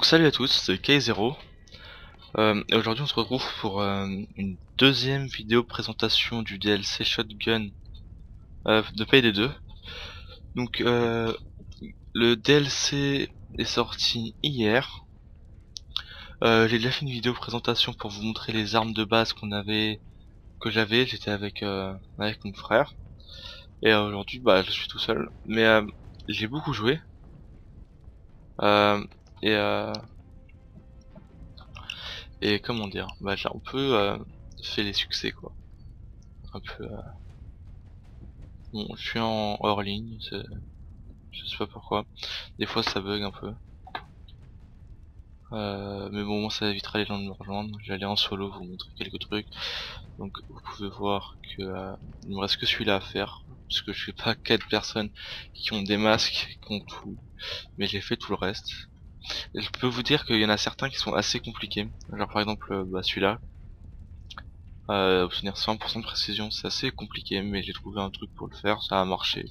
Salut à tous, c'est K0 et aujourd'hui on se retrouve pour une deuxième vidéo présentation du DLC Shotgun de Payday 2. Donc le DLC est sorti hier. J'ai déjà fait une vidéo présentation pour vous montrer les armes de base que j'avais. J'étais avec mon frère et aujourd'hui je suis tout seul. Mais j'ai beaucoup joué euh, et euh, et comment dire, j'ai un peu fait les succès quoi. Un peu. Bon, je suis en hors ligne, je sais pas pourquoi. Des fois ça bug un peu. Mais bon, moi ça évitera les gens de me rejoindre. J'allais en solo vous montrer quelques trucs. Donc vous pouvez voir que il me reste que celui-là à faire. Parce que je fais pas 4 personnes qui ont des masques, qui ont tout. Mais j'ai fait tout le reste. Et je peux vous dire qu'il y en a certains qui sont assez compliqués. Genre par exemple celui-là. Obtenir 100% de précision c'est assez compliqué, mais j'ai trouvé un truc pour le faire, ça a marché.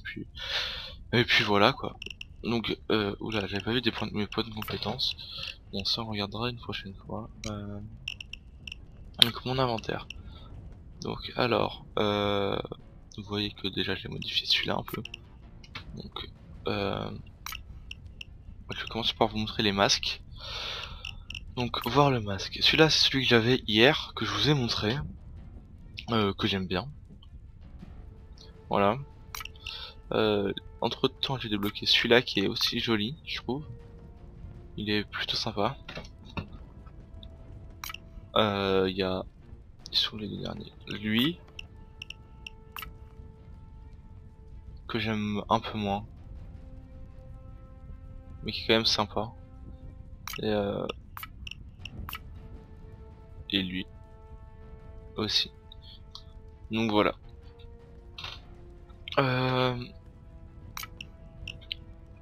Et puis voilà quoi. Donc, oula, j'avais pas vu mes points de compétences. Bon, ça on regardera une prochaine fois. Donc mon inventaire. Donc alors, vous voyez que déjà j'ai modifié celui-là un peu. Donc, je vais commencer par vous montrer les masques. Donc, voir le masque. Celui-là c'est celui que j'avais hier, que je vous ai montré, que j'aime bien. Voilà. Entre temps j'ai débloqué celui-là qui est aussi joli, je trouve. Il est plutôt sympa. Il y a... Ils sont les deux derniers. Lui, que j'aime un peu moins, mais qui est quand même sympa. Et, et lui aussi. Donc voilà.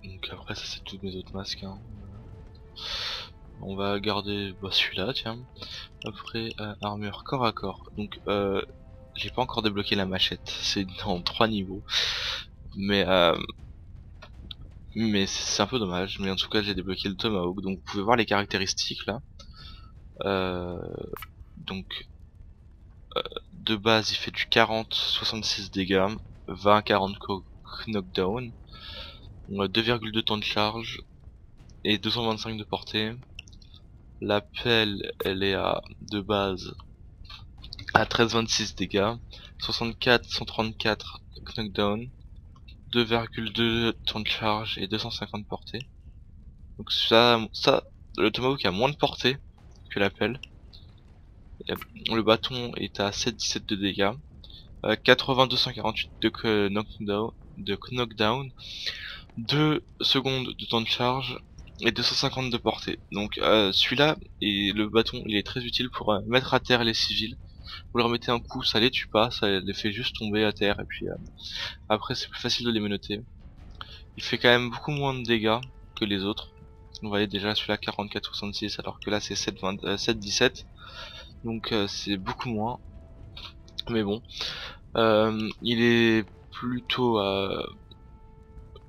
Donc après ça c'est tous mes autres masques. Hein. On va garder celui-là, tiens. Après armure corps à corps. Donc j'ai pas encore débloqué la machette. C'est dans 3 niveaux. Mais c'est un peu dommage. Mais en tout cas j'ai débloqué le tomahawk. Donc vous pouvez voir les caractéristiques là. Donc de base il fait du 40-66 dégâts, 20-40 knockdown, 2,2 temps de charge et 225 de portée. La pelle elle est de base à 13-26 dégâts, 64-134 knockdown, 2,2 temps de charge et 250 portée. Donc ça le tomahawk a moins de portée que la pelle. Le bâton est à 7-17 de dégâts, 80-248 de knockdown, 2 secondes de temps de charge et 250 de portée. Donc celui-là et le bâton il est très utile pour mettre à terre les civils. Vous leur mettez un coup, ça les tue pas, ça les fait juste tomber à terre et puis après c'est plus facile de les menotter. Il fait quand même beaucoup moins de dégâts que les autres. Vous voyez déjà celui-là 44-66 alors que là c'est 7-17. Donc c'est beaucoup moins. Mais bon. Il est plutôt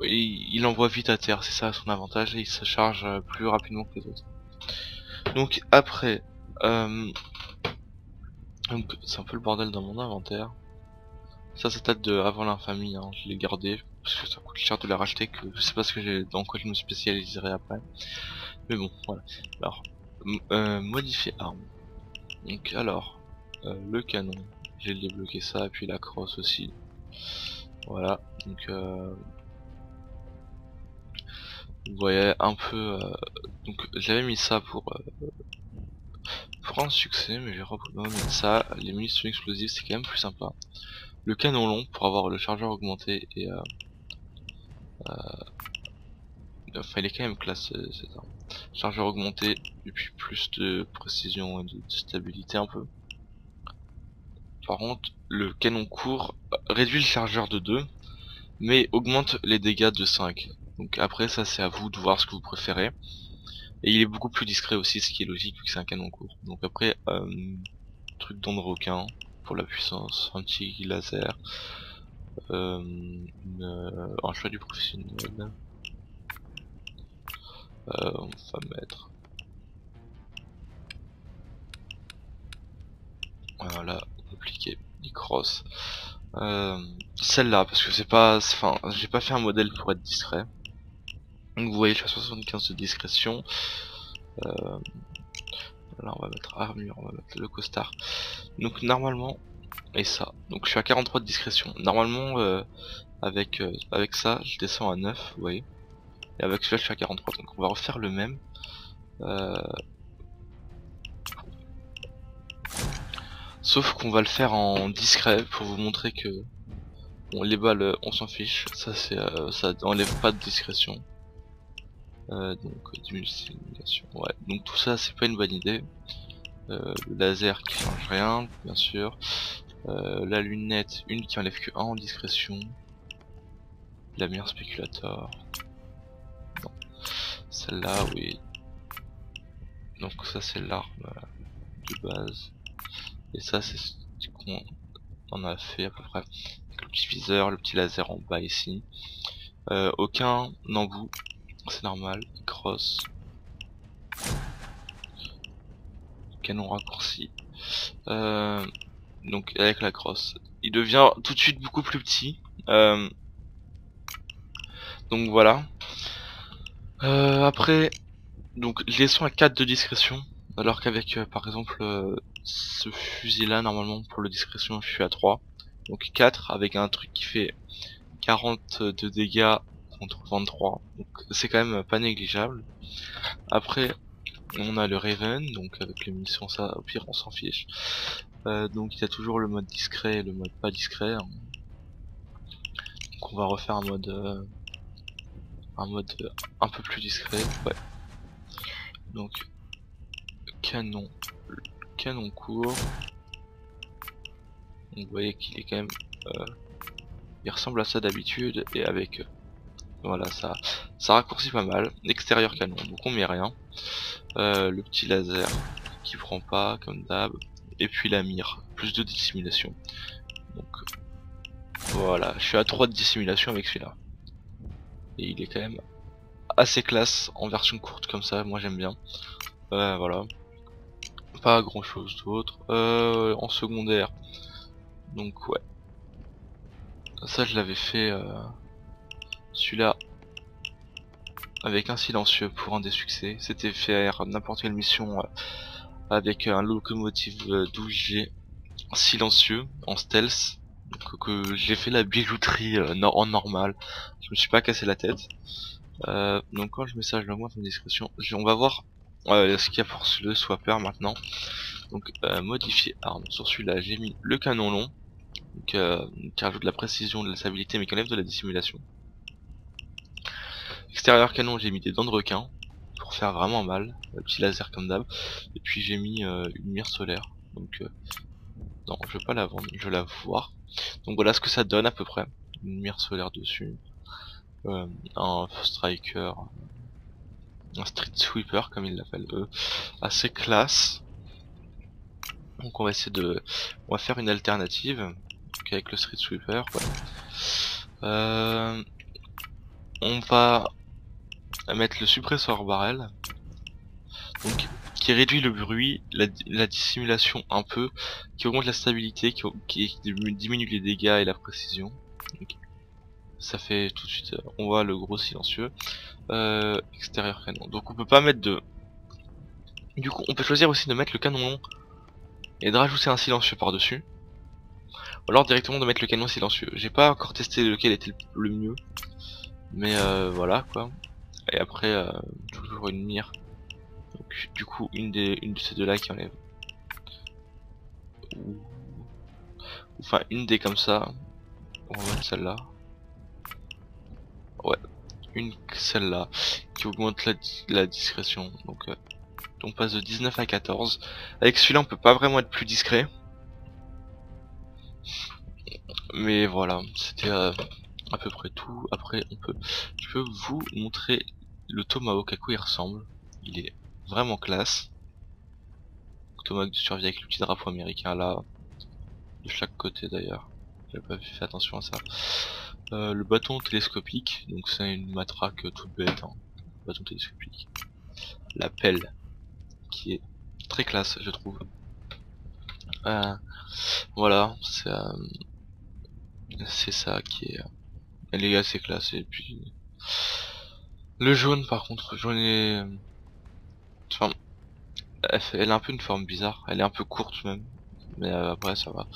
il envoie vite à terre, c'est ça son avantage, et il se charge plus rapidement que les autres. Donc après, donc c'est un peu le bordel dans mon inventaire. Ça date de avant l'infamie, hein. Je l'ai gardé parce que ça coûte cher de la racheter, que je sais pas ce que dans quoi je me spécialiserai après. Mais bon, voilà. Alors, modifier arme. Donc alors, le canon, j'ai débloqué ça, et puis la crosse aussi. Voilà, donc vous voyez un peu, donc j'avais mis ça pour un succès, mais j'ai repris ça. Les munitions explosives c'est quand même plus sympa. Le canon long pour avoir le chargeur augmenté et enfin il est quand même classe cette arme. Chargeur augmenté et puis plus de précision et de stabilité un peu. Par contre le canon court réduit le chargeur de 2 mais augmente les dégâts de 5. Donc après ça c'est à vous de voir ce que vous préférez. Et il est beaucoup plus discret aussi, ce qui est logique vu que c'est un canon court. Donc après truc d'onde requin pour la puissance, un petit laser, un choix du professionnel. On va mettre Voilà, appliquer les crosses. Celle-là, parce que c'est pas, enfin, j'ai pas fait un modèle pour être discret. Donc vous voyez, je suis à 75 de discrétion. Là, on va mettre armure, on va mettre le costard. Donc normalement, et ça. Donc je suis à 43 de discrétion. Normalement, avec ça, je descends à 9, vous voyez. Et avec celui-là, je suis à 43. Donc on va refaire le même. Sauf qu'on va le faire en discret pour vous montrer que bon, les balles, on s'en fiche. Ça, c'est, ça enlève pas de discrétion. Donc simulation, ouais. Donc tout ça, c'est pas une bonne idée. Le laser qui change rien, bien sûr. La lunette, une qui enlève que 1 en discrétion. La mire spéculator. Non. Celle-là, oui. Donc ça, c'est l'arme de base. Et ça, c'est ce qu'on en a fait à peu près. Avec le petit viseur, le petit laser en bas ici. Aucun embout, c'est normal. Cross. Canon raccourci. Donc avec la crosse, il devient tout de suite beaucoup plus petit. Donc voilà. Après, donc les sons à 4 de discrétion, alors qu'avec par exemple ce fusil là, normalement pour le discrétion je suis à 3. Donc 4 avec un truc qui fait 40 de dégâts contre 23. Donc c'est quand même pas négligeable. Après on a le Raven, donc avec les munitions ça au pire on s'en fiche. Donc il y a toujours le mode discret et le mode pas discret, hein. Donc on va refaire un mode un peu plus discret, ouais. Donc canon, canon court. Donc, vous voyez qu'il est quand même, il ressemble à ça d'habitude et avec, voilà, ça raccourcit pas mal. Extérieur canon, donc on met rien. Le petit laser qui prend pas comme d'hab, et puis la mire, plus de dissimulation. Donc voilà, je suis à 3 de dissimulation avec celui-là. Et il est quand même assez classe en version courte comme ça, moi j'aime bien. Voilà, pas grand chose d'autre. En secondaire, donc ouais, ça je l'avais fait, celui-là avec un silencieux pour un des succès. C'était faire n'importe quelle mission avec un locomotive 12G silencieux en stealth. Donc que j'ai fait la bijouterie en normal, je me suis pas cassé la tête. Donc quand je mets ça, je l'augmente en discrétion. On va voir ce qu'il y a pour le swapper maintenant. Donc modifier arme. Sur celui-là, j'ai mis le canon long, donc, qui rajoute de la précision, de la stabilité, mais qui enlève de la dissimulation. Extérieur canon, j'ai mis des dents de requin pour faire vraiment mal, le petit laser comme d'hab. Et puis j'ai mis une mire solaire. Donc non, je vais pas la vendre, je vais la voir. Donc voilà ce que ça donne à peu près. Une mire solaire dessus, un striker, un street sweeper comme ils l'appellent eux, assez classe. Donc on va essayer de, on va faire une alternative donc avec le street sweeper. Ouais. On va mettre le suppresseur barrel, donc qui réduit le bruit, la dissimulation un peu, qui augmente la stabilité, qui diminue les dégâts et la précision. Donc, ça fait tout de suite, on voit le gros silencieux. Extérieur canon. Donc on peut pas mettre de. Du coup, on peut choisir aussi de mettre le canon long et de rajouter un silencieux par dessus. Ou alors directement de mettre le canon silencieux. J'ai pas encore testé lequel était le mieux, mais voilà quoi. Et après, toujours une mire. Donc du coup, une de ces deux là qui enlève. Enfin, une des comme ça. On va mettre celle-là. Ouais, une celle-là qui augmente la discrétion. Donc on passe de 19 à 14. Avec celui-là, on peut pas vraiment être plus discret. Mais voilà, c'était à peu près tout. Après, je peux vous montrer le Tomahawk à quoi il ressemble. Il est vraiment classe. Tomahawk de survie avec le petit drapeau américain là, de chaque côté d'ailleurs. J'avais pas fait attention à ça. Le bâton télescopique, donc c'est une matraque toute bête, hein. Bâton télescopique. La pelle, qui est très classe, je trouve. Voilà, c'est ça qui est... Elle est assez classe. Et puis le jaune par contre, jaune est... Enfin, elle a un peu une forme bizarre, elle est un peu courte même. Mais après ça va.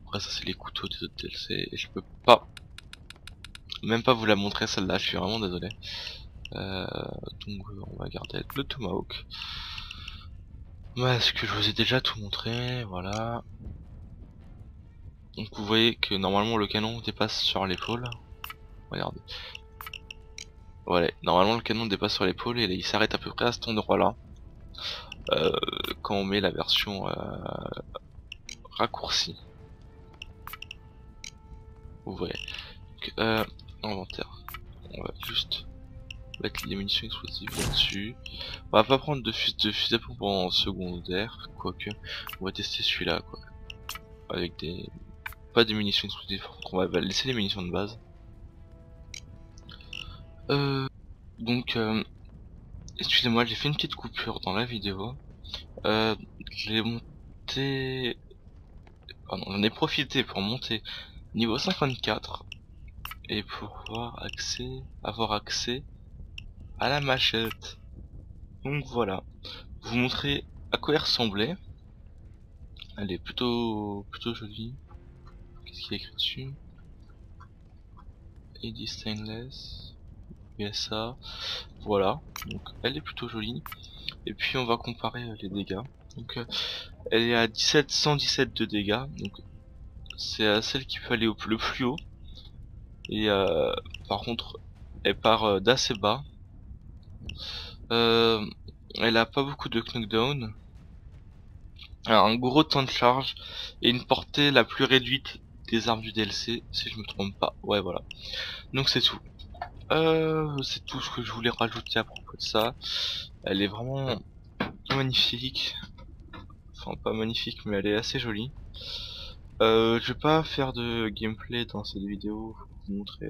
Après ça c'est les couteaux des autres DLC. Et je peux pas... Même pas vous la montrer celle-là, je suis vraiment désolé. Donc on va garder le Tomahawk. Ouais, est-ce que je vous ai déjà tout montré? Voilà. Donc vous voyez que normalement le canon dépasse sur l'épaule. Regardez. Voilà, normalement le canon dépasse sur l'épaule et il s'arrête à peu près à cet endroit là. Quand on met la version raccourcie. Vous voyez. Donc, inventaire. On va juste mettre les munitions explosives là-dessus. On va pas prendre de fusil à pompe en secondaire, quoique. On va tester celui-là quoi. Avec des... Pas de munitions explosives, donc on va laisser les munitions de base. Donc excusez-moi, j'ai fait une petite coupure dans la vidéo. J'ai monté... Pardon, j'en ai profité pour monter niveau 54 et pour avoir accès à la machette. Donc voilà, vous montrer à quoi elle ressemblait. Elle est plutôt jolie. Qu'est-ce qu'il y a écrit dessus? Eddie Stainless, USA. Voilà, donc elle est plutôt jolie. Et puis on va comparer les dégâts. Donc elle est à 117 de dégâts. Donc c'est celle qui peut aller le plus haut. Et par contre, elle part d'assez bas. Elle a pas beaucoup de knockdown. Un gros temps de charge et une portée la plus réduite des armes du DLC, si je me trompe pas. Ouais, voilà. Donc c'est tout. C'est tout ce que je voulais rajouter à propos de ça. Elle est vraiment magnifique. Enfin, pas magnifique, mais elle est assez jolie. Je vais pas faire de gameplay dans cette vidéo. Faut vous montrer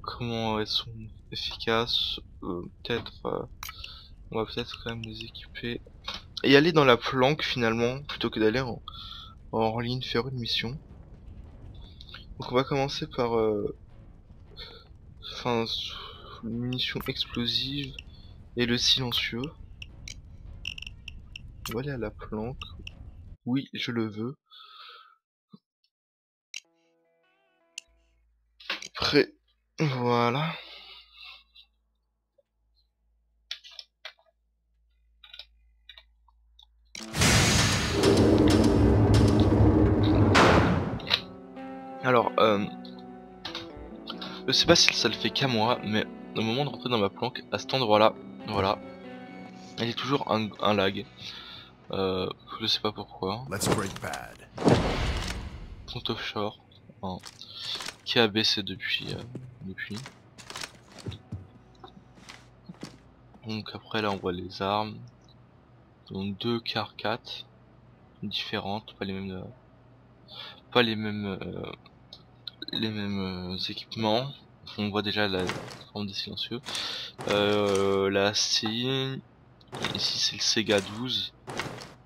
comment elles sont efficaces. On va peut-être quand même les équiper et aller dans la planque finalement plutôt que d'aller en ligne faire une mission. Donc on va commencer par une mission explosive et le silencieux. On va aller à la planque. Oui, je le veux. Prêt. Voilà. Alors, je sais pas si ça le fait qu'à moi, mais au moment de rentrer dans ma planque, à cet endroit-là, voilà, il y a toujours un lag. Je sais pas pourquoi. Compte offshore, hein, qui a baissé depuis. Donc après là on voit les armes. Donc deux car 4 différentes, pas les mêmes équipements. On voit déjà la forme des silencieux. La C, ici c'est le Sega 12.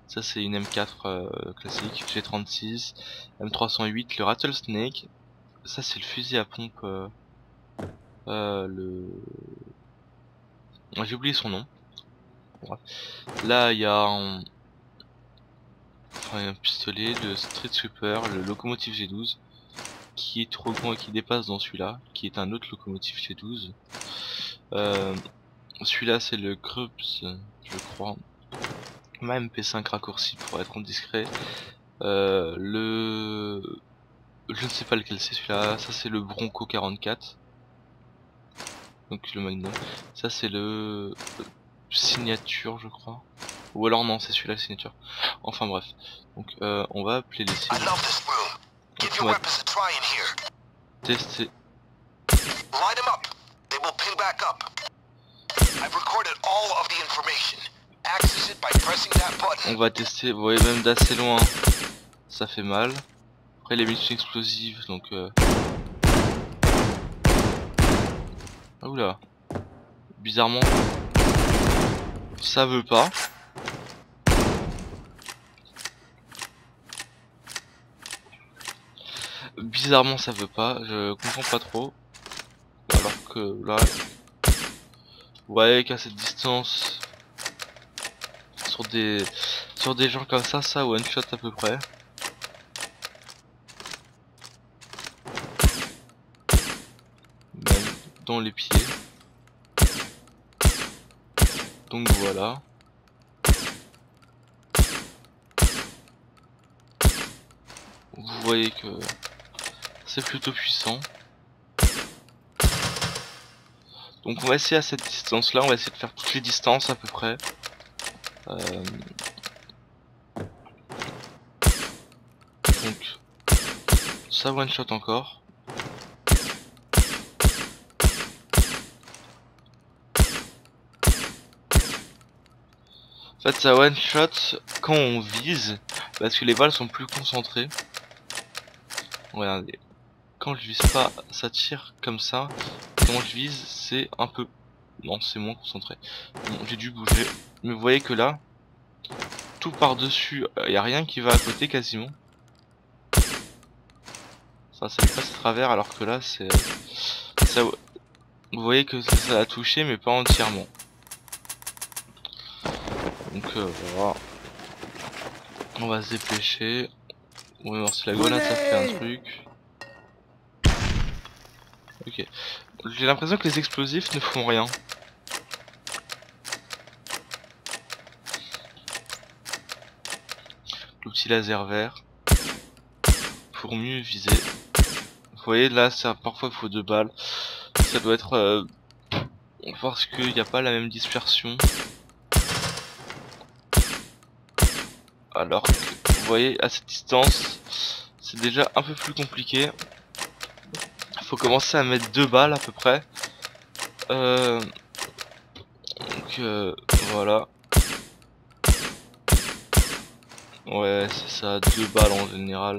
Ça c'est une M4 classique, G36, M308, le Rattlesnake. Ça c'est le fusil à pompe, j'ai oublié son nom. Bref. Là il y a un pistolet, le Street Sweeper, le locomotive G12, qui est trop grand et qui dépasse dans celui-là, qui est un autre locomotive G12. Celui-là c'est le Krups, je crois. Ma MP5 raccourci pour être discret. Je ne sais pas lequel c'est celui-là. Ça c'est le Bronco 44. Donc le Magnum. Ça c'est le signature je crois. Ou alors non c'est celui-là signature. Enfin bref. Donc on va appeler les cibles. Donc, on va tester. On va tester, vous voyez même d'assez loin, ça fait mal. Après les munitions explosives, donc ah, oula, bizarrement, ça veut pas. Bizarrement ça veut pas, je comprends pas trop. Alors que là, vous voyez qu'à cette distance, sur des gens comme ça one shot à peu près. Même dans les pieds. Donc voilà. Vous voyez que c'est plutôt puissant. Donc on va essayer à cette distance là, on va essayer de faire toutes les distances à peu près. Donc ça one shot encore. En fait ça one shot quand on vise, parce que les balles sont plus concentrées. Regardez, quand je vise pas ça tire comme ça, quand je vise c'est un peu... Non c'est moins concentré. Bon, j'ai dû bouger, mais vous voyez que là, tout par dessus, y a rien qui va à côté quasiment. Ça passe à travers alors que là c'est... ça... Vous voyez que ça a touché mais pas entièrement. Donc voilà. On va se dépêcher. On va voir si la grenade ça fait un truc. Ok. J'ai l'impression que les explosifs ne font rien. Le petit laser vert. Pour mieux viser. Vous voyez là ça parfois il faut 2 balles. Ça doit être parce qu'il n'y a pas la même dispersion. Alors que vous voyez à cette distance c'est déjà un peu plus compliqué. Faut commencer à mettre 2 balles à peu près. Donc voilà. Ouais c'est ça, 2 balles en général.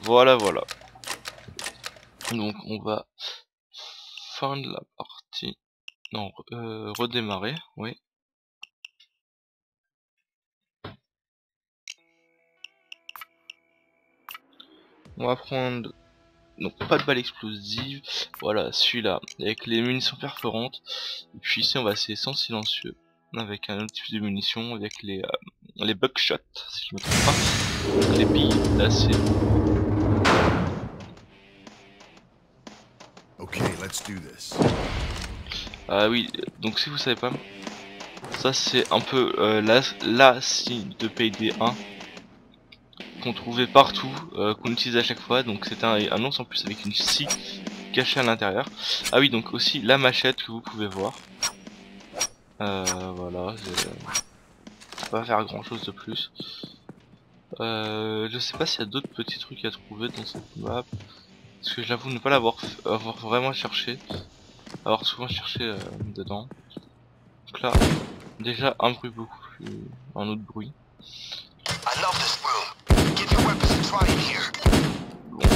Voilà voilà. Donc on va fin de la partie. Non, redémarrer, oui. On va prendre donc pas de balle explosive, voilà celui-là avec les munitions perforantes. Et puis ici on va essayer sans silencieux avec un autre type de munitions avec les buckshots si je me trompe pas, donc les billes d'acier. Okay, let's do this. Ah oui, donc si vous savez pas, ça c'est un peu la scie de Payday 1 qu'on trouvait partout, qu'on utilise à chaque fois. Donc c'est un ours en plus avec une scie cachée à l'intérieur. Ah oui, donc aussi la machette que vous pouvez voir. Voilà, je vais pas faire grand chose de plus. Je sais pas s'il y a d'autres petits trucs à trouver dans cette map, parce que j'avoue ne pas avoir vraiment cherché, avoir souvent cherché dedans. Donc là, déjà un bruit beaucoup plus, un autre bruit. Bon,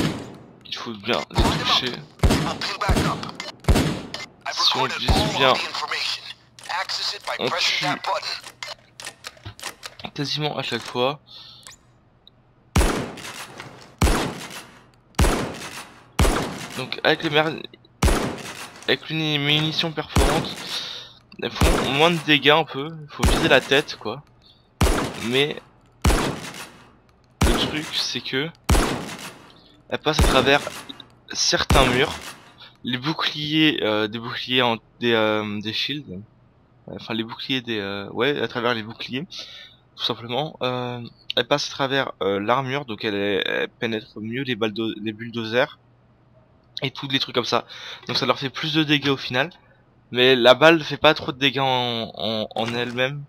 il faut bien les toucher. Si on vise bien, on tue quasiment à chaque fois. Donc avec les munitions perforantes, elles font moins de dégâts un peu. Il faut viser la tête quoi. Mais le truc c'est que elles passent à travers certains murs, les boucliers, des shields, enfin les boucliers ouais, à travers les boucliers, tout simplement. Elle passe à travers l'armure, donc elle pénètre mieux les bulldozers et tous les trucs comme ça. Donc ça leur fait plus de dégâts au final. Mais la balle fait pas trop de dégâts en elle-même.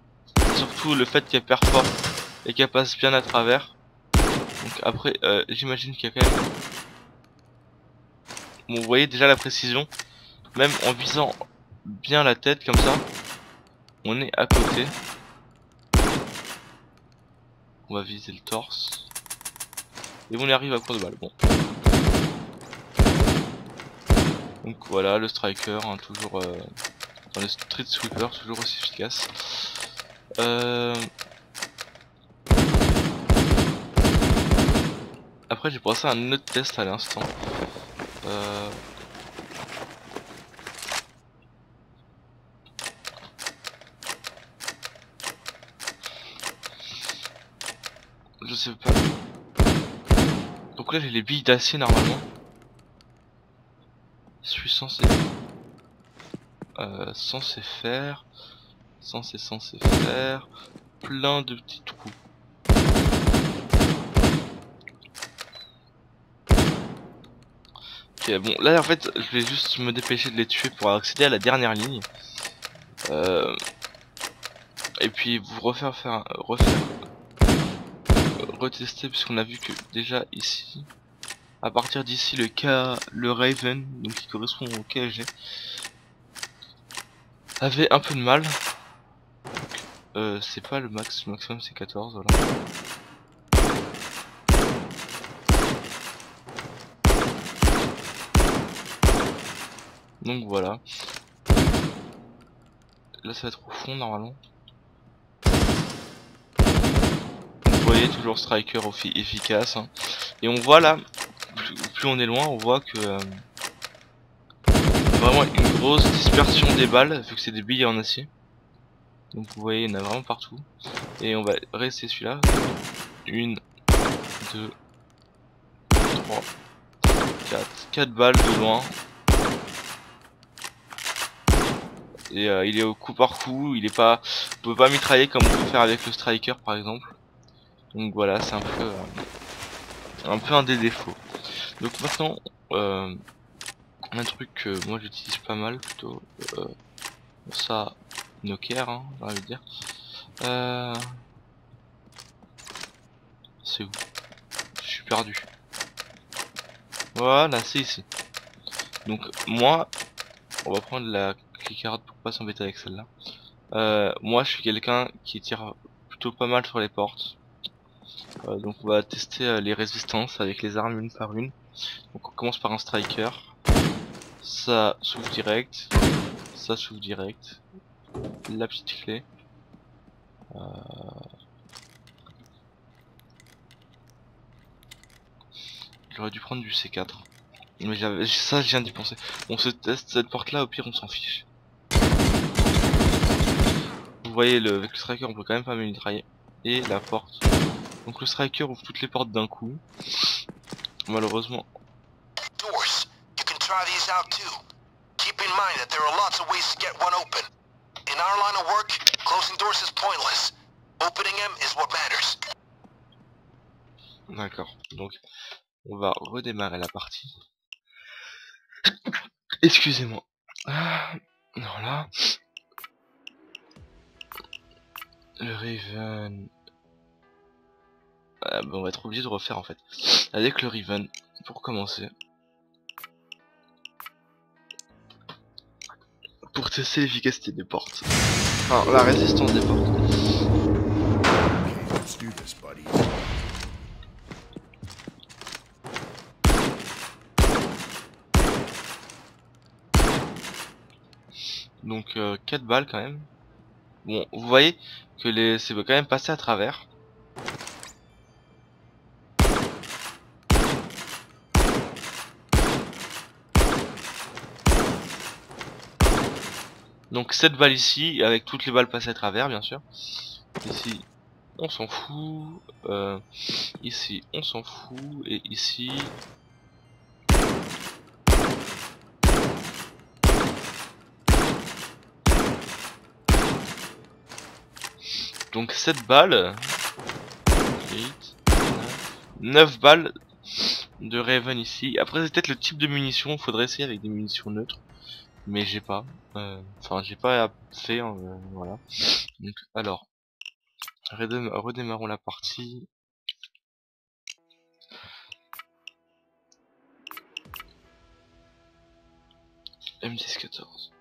Surtout le fait qu'elle performe et qu'elle passe bien à travers. Donc après, j'imagine qu'il y a quand même... Bon, vous voyez déjà la précision. Même en visant bien la tête comme ça, on est à côté. On va viser le torse. Et on y arrive à court de balle. Bon. Donc voilà, le striker, hein, toujours... Enfin, le street sweeper, toujours aussi efficace. Après j'ai pensé à un autre test à l'instant. Je sais pas. Donc là j'ai les billes d'acier normalement. Je suis censé censé faire plein de petits trous. Ok, bon là en fait je vais juste me dépêcher de les tuer pour accéder à la dernière ligne. Et puis vous retester puisqu'on a vu que déjà ici, à partir d'ici le Raven, donc qui correspond au KG, avait un peu de mal. C'est pas le maximum c'est 14, voilà. Donc voilà. Là ça va être au fond normalement. Vous voyez toujours striker efficace. Hein. Et on voit là, plus on est loin, on voit que vraiment une grosse dispersion des balles, vu que c'est des billes en acier. Donc vous voyez, il y en a vraiment partout. Et on va rester celui-là. 1, 2, 3, 4 balles de loin. Et il est au coup par coup, il est pas, on peut pas mitrailler comme on peut faire avec le striker par exemple. Donc voilà, c'est un peu un des défauts. Donc maintenant, un truc que moi j'utilise pas mal plutôt, ça, Nokia, hein, j'ai envie de dire. C'est où? Je suis perdu. Voilà, c'est ici. Donc moi, on va prendre la clicarde pour pas s'embêter avec celle-là. Moi je suis quelqu'un qui tire plutôt pas mal sur les portes. Donc on va tester les résistances avec les armes une par une. Donc on commence par un striker. Ça s'ouvre direct. Ça s'ouvre direct. La petite clé. J'aurais dû prendre du C4. Mais ça je viens d'y penser. On se teste cette porte là, au pire on s'en fiche. Vous voyez avec le striker on peut quand même pas mitrailler. Et la porte. Donc le striker ouvre toutes les portes d'un coup. Malheureusement. Doors. You can try these out too. Keep in mind that there are lots of ways to get one open. In our line of work, closing doors is pointless. Opening them is what matters. D'accord. Donc on va redémarrer la partie. Excusez-moi. Voilà. Le Raven. Bah, on va être obligé de refaire en fait. Avec le Raven, pour commencer. Pour tester l'efficacité des portes. Enfin, la résistance des portes. Donc 4 balles quand même. Bon, vous voyez que c'est quand même passé à travers. Donc 7 balles ici, avec toutes les balles passées à travers bien sûr. Ici, on s'en fout. Ici, on s'en fout. Et ici... Donc 7 balles. 8, 9 balles de Raven ici. Après c'est peut-être le type de munitions, faudrait essayer avec des munitions neutres. Mais j'ai pas. Enfin j'ai pas fait, voilà. Donc alors, redémarrons la partie. M10-14.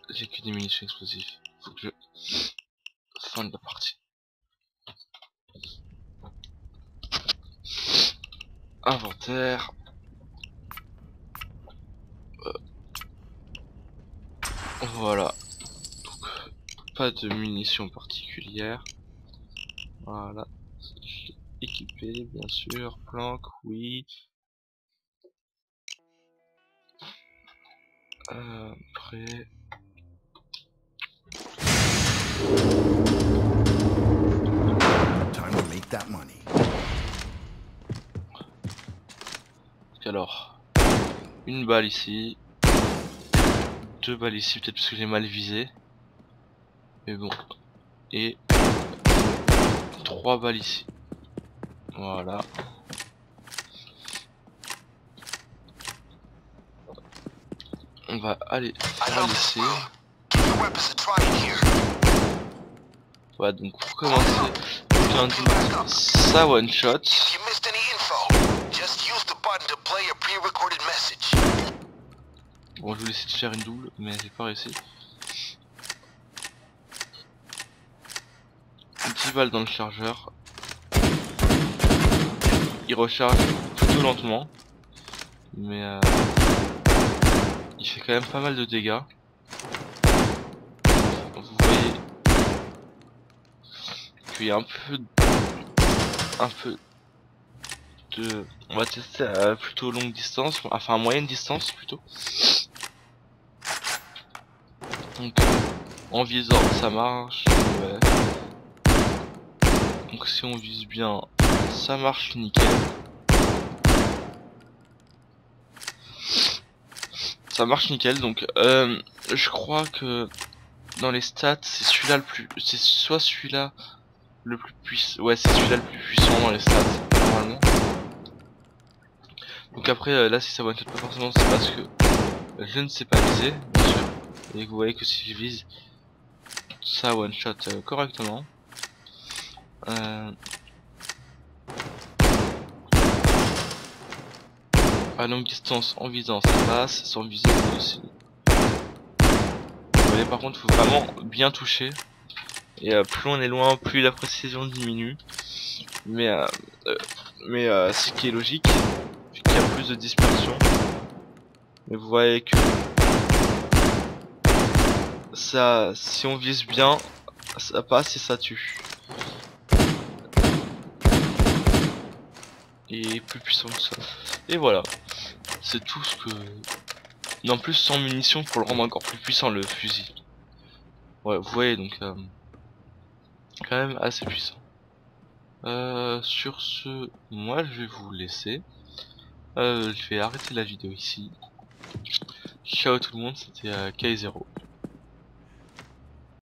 J'ai que des munitions explosives. Faut que je... Fin de la partie. Inventaire. Voilà. Donc, pas de munitions particulières. Voilà. équipé, bien sûr. Planque, oui. Prêt. Time to make that money. Alors, une balle ici. 2 balles ici, peut-être parce que j'ai mal visé. Mais bon. Et 3 balles ici. Voilà. On va aller faire l'essai. Voilà, donc pour commencer, aucun doute, ça one shot. Bon, je voulais essayer de faire une double, mais j'ai pas réussi. 10 balles dans le chargeur. Il recharge plutôt lentement, mais il fait quand même pas mal de dégâts. Vous voyez qu'il y a un peu de... On va tester à plutôt longue distance, enfin à moyenne distance plutôt. Donc en visant ça marche, ouais. Donc si on vise bien, ça marche nickel. Ça marche nickel, donc je crois que dans les stats c'est celui-là le plus... C'est soit celui-là le plus puissant... Ouais, c'est celui-là le plus puissant dans les stats, normalement. Donc après là si ça one shot pas forcément c'est parce que je ne sais pas viser, bien sûr. Et que vous voyez que si je vise, ça one shot correctement. À longue distance en visant ça passe, sans viser aussi. Vous voyez par contre faut vraiment bien toucher. Et plus on est loin, plus la précision diminue. Mais ce qui est logique, c'est qu'il y a plus de dispersion. Mais vous voyez que ça, si on vise bien, ça passe et ça tue. Et plus puissant que ça. Et voilà, c'est tout ce que... Et en plus sans munitions pour le rendre encore plus puissant le fusil. Ouais, vous voyez donc quand même assez puissant. Sur ce, moi je vais vous laisser. Je vais arrêter la vidéo ici. Ciao tout le monde, c'était K0.